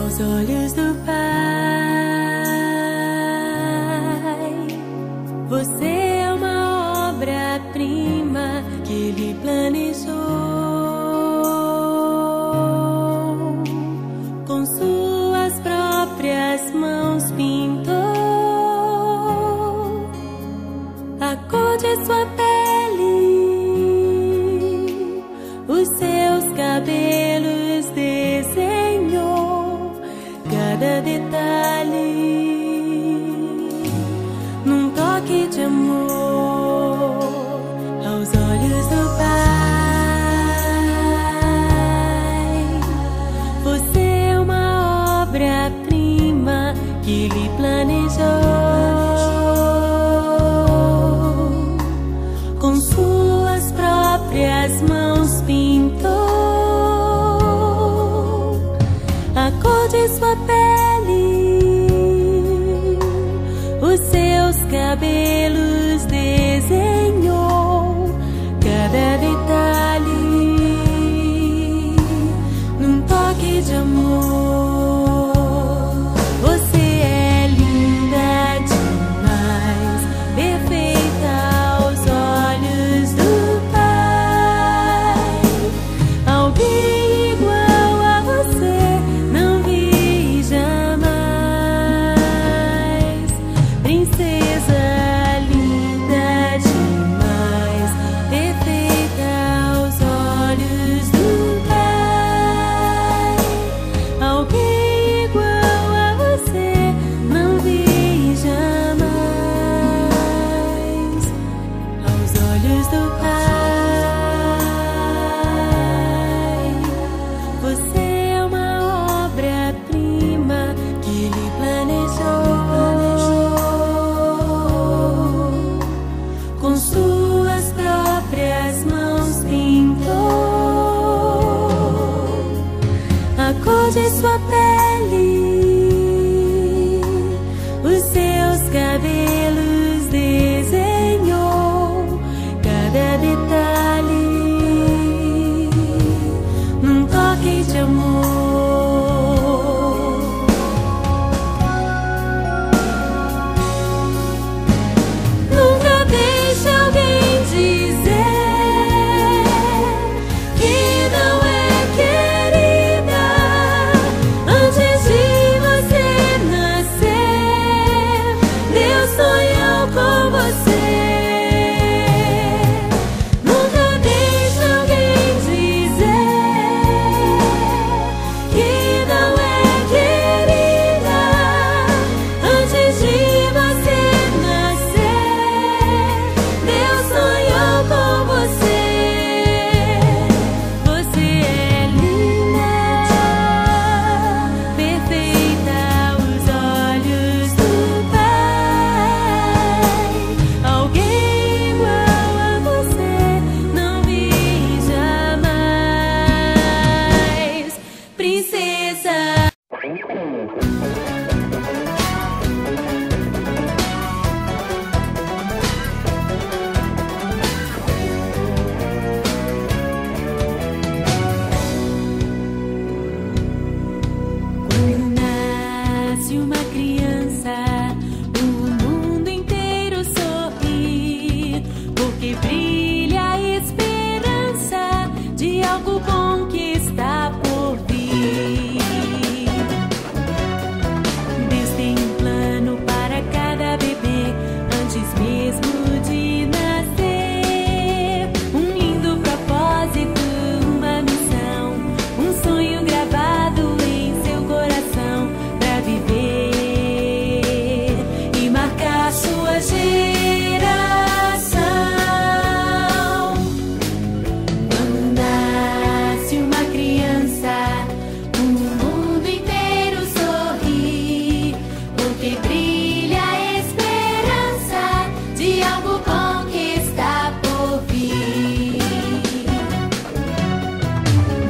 aos olhos do Pai. Você é uma obra-prima que Ele planejou, com suas próprias mãos pintou a cor de sua pele, os seus cabelos desenhou, cada detalhe num toque de amor aos olhos do Pai. Você é uma obra-prima que Ele planejou, com suas próprias mãos pintou a cor de sua pele, os seus cabelos desenhou, cada detalhe num toque de amor. Você é linda demais, perfeita aos olhos do Pai. Alguém igual a você não vi jamais. Princesa linda demais, perfeita aos olhos do Pai. Alguém igual a você não vi jamais aos olhos do Pai. Você é uma obra-prima que Ele planejou, com suas próprias mãos pintou a cor de sua pele, os seus cabelos desenhou, cada detalhe num toque de amor. Nunca deixe alguém dizer que não é querida antes de você nascer. Deus sonhou com você. Nunca deixe alguém dizer que não é querida antes de você nascer. Deus sonhou com você. Você é linda, perfeita aos olhos do Pai. Alguém igual a você não vi jamais. Princesa. Quando nasce uma criança, o mundo inteiro sorri, porque brilha a esperança de algo bom que está por vir. Deus tem um plano para cada bebê antes mesmo de nascer. Um lindo propósito, uma missão, um sonho gravado em seu coração para viver e marcar sua geração. Quando nasce uma criança, o mundo inteiro sorri, porque brilha a esperança de algo bom que está por vir.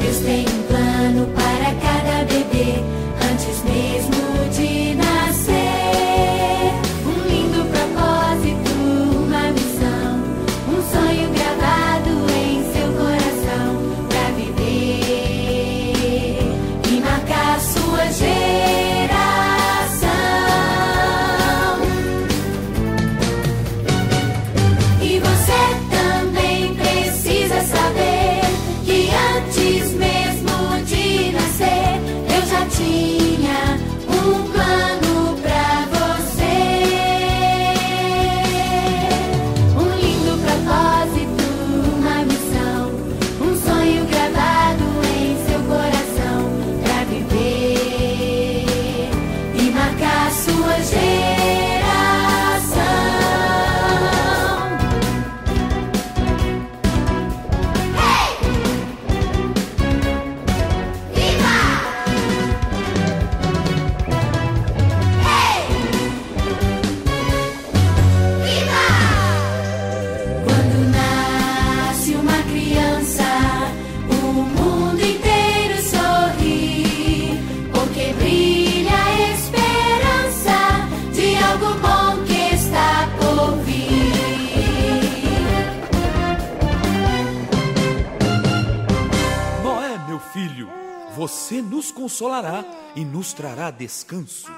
Deus tem um plano para cada bebê antes mesmo de nascer. Um lindo propósito, uma missão, um sonho gravado em seu coração para viver e marcar sua geração. tinha um plano pra você, um lindo propósito, uma missão, um sonho gravado em seu coração, pra viver e marcar sua geração. Filho, você nos consolará e nos trará descanso.